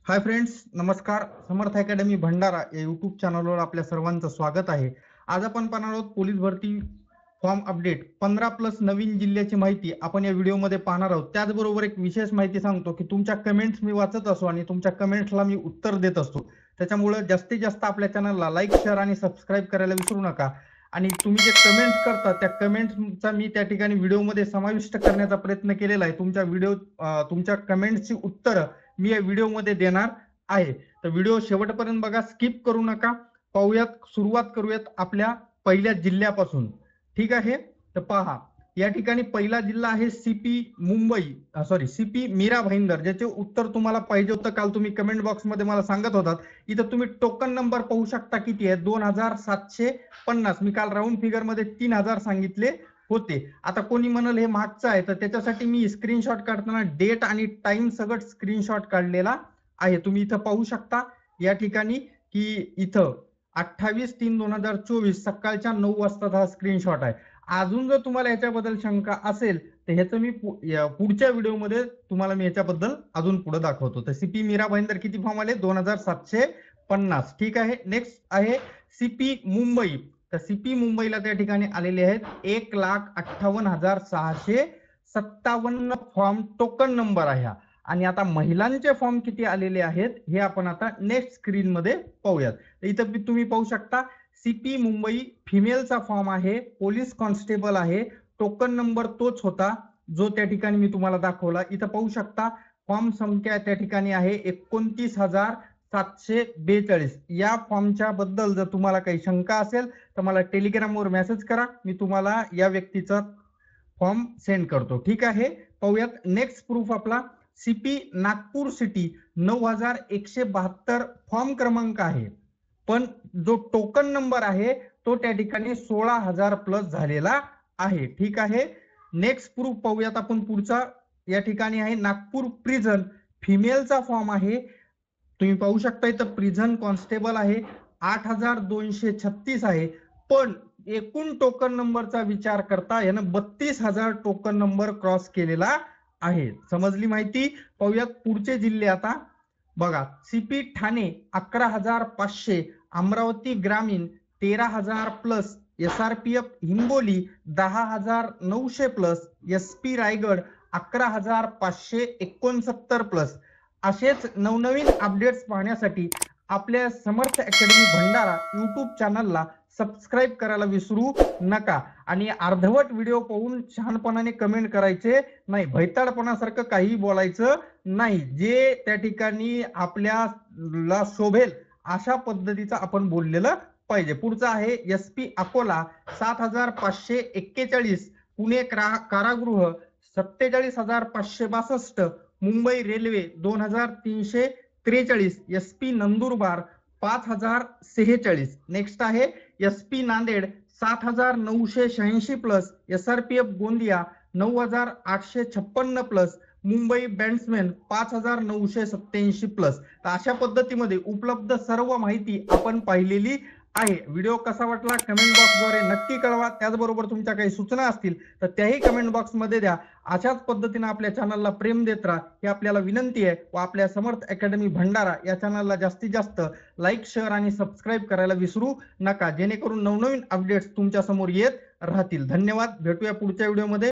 Hi friends, नमस्कार. समर्थ academy Bhandara या YouTube चॅनलवर आपल्या सर्वांचं स्वागत आहे. आज आपण पाहणार आहोत पोलीस भरती फॉर्म अपडेट 15+ नवीन जिल्ह्याची माहिती आपण या व्हिडिओमध्ये पाहणार आहोत. त्याचबरोबर एक विशेष माहिती सांगतो की तुमच्या कमेंट्स मी वाचत असतो आणि तुमच्या कमेंट्सला मी उत्तर देत असतो. त्याच्यामुळे जास्तीत जास्त आपल्या चॅनलला लाईक, शेअर आणि सबस्क्राईब करायला विसरू नका. आणि तुम्ही जे कमेंट्स करता त्या कमेंट्सचा मी त्या ठिकाणी व्हिडिओमध्ये समाविष्ट करण्याचा प्रयत्न केलेला आहे. तुमच्या कमेंट्सची उत्तरं मी या व्हिडिओमध्ये देणार आहे. तर व्हिडिओ शेवटपर्यंत बघा, स्किप करू नका. पाहूयात, सुरुवात करूयात आपल्या पहिल्या जिल्ह्यापासून. ठीक आहे, तर पहा या ठिकाणी पहिला जिल्हा आहे सीपी मीरा भाईंदर, ज्याचे उत्तर तुम्हाला पाहिजे होतं. काल तुम्ही कमेंट बॉक्समध्ये मला सांगत होतात. इथं तुम्ही टोकन नंबर पाहू शकता किती आहे, 2750. मी काल राऊंड फिगर मध्ये 3000 सांगितले होते. आता कोणी म्हणाल हे मागचं आहे, तर त्याच्यासाठी मी स्क्रीनशॉट काढताना डेट आणि टाइम सगळं स्क्रीनशॉट काढलेला आहे. तुम्ही इथं पाहू शकता या ठिकाणी की इथं 28/3/2024 सकाळच्या 9 वाजता हा स्क्रीनशॉट आहे. अजून जर तुम्हाला याच्याबद्दल शंका असेल तर ह्याचं मी पुढच्या व्हिडिओमध्ये तुम्हाला मी याच्याबद्दल अजून पुढे दाखवतो. तर सीपी मीरा भाईंदर किती फॉर्म आले, 2750. ठीक आहे. नेक्स्ट आहे सीपी मुंबई. तर सीपी मुंबईला त्या ठिकाणी आलेले आहेत 1,58,657 फॉर्म टोकन नंबर आहे. आणि आता महिलांचे फॉर्म किती आलेले आहेत हे आपण आता नेक्स्ट स्क्रीन मध्ये पाहूयात. इथं तुम्ही पाहू शकता सीपी मुंबई फिमेलचा फॉर्म आहे, पोलीस कॉन्स्टेबल आहे. टोकन नंबर तोच होता जो त्या ठिकाणी मी तुम्हाला दाखवला. इथं पाहू शकता फॉर्म संख्या त्या ठिकाणी आहे 29,742. या फॉर्मच्या बद्दल जर तुम्हाला काही शंका असेल तर मला टेलिग्रामवर मेसेज करा, मी तुम्हाला या व्यक्तीचा फॉर्म सेंड करतो. ठीक आहे, पाहूयात. नेक्स्ट प्रूफ आपला सीपी नागपूर सिटी 9172 फॉर्म क्रमांक आहे, पण जो टोकन नंबर आहे तो त्या ठिकाणी 16,000+ झालेला आहे. ठीक आहे. नेक्स्ट प्रूफ पाहूयात आपण पुढचा. या ठिकाणी आहे नागपूर प्रिझन, फिमेलचा फॉर्म आहे. तुम्ही पाहू शकता इथं प्रिझन कॉन्स्टेबल आहे, 8,236 आहे. पण एकूण टोकन नंबरचा विचार करता यानं 32,000 टोकन नंबर क्रॉस केलेला आहे. समजली माहिती. पाहूयात पुढचे जिल्हे आता. बघा, सीपी ठाणे 11,500, अमरावती ग्रामीण 13,000+, SRPF हिंगोली 10,900+, SP रायगड 11,569+. असेच नवनवीन अपडेट्स पाहण्यासाठी आपल्या समर्थ अकॅडमी भंडारा यूट्यूब चॅनलला सबस्क्राईब करायला विसरू नका. आणि अर्धवट व्हिडिओ पाहून छानपणाने कमेंट करायचे नाही, भैताडपणासारखं काही बोलायचं नाही. जे त्या ठिकाणी आपल्याला शोभेल अशा पद्धतीचं आपण बोललेलं पाहिजे. पुढचा आहे SP अकोला 7,541, पुणे कारागृह 47,562, Mumbai railway 2,343, SP Nandurbar 5,046. Next आहे SP Nanded 7,986+, SRPF Gondia 9,856+, Mumbai batsman 5,987+. तर अशा पद्धतीमध्ये उपलब्ध सर्व माहिती आपण पाहिलेली आहे. व्हिडिओ कसा वाटला कमेंट बॉक्सद्वारे नक्की कळवा. त्याचबरोबर तुमच्या काही सूचना असतील तर त्याही कमेंट बॉक्समध्ये द्या. अशाच पद्धतीने आपल्या चॅनलला प्रेम देत राहा ही आपल्याला विनंती आहे. व आपल्या समर्थ अकॅडमी भंडारा या चॅनलला जास्तीत जास्त लाईक, शेअर आणि सबस्क्राईब करायला विसरू नका, जेणेकरून नवनवीन अपडेट्स तुमच्या समोर येत राहतील. धन्यवाद. भेटूया पुढच्या व्हिडिओमध्ये.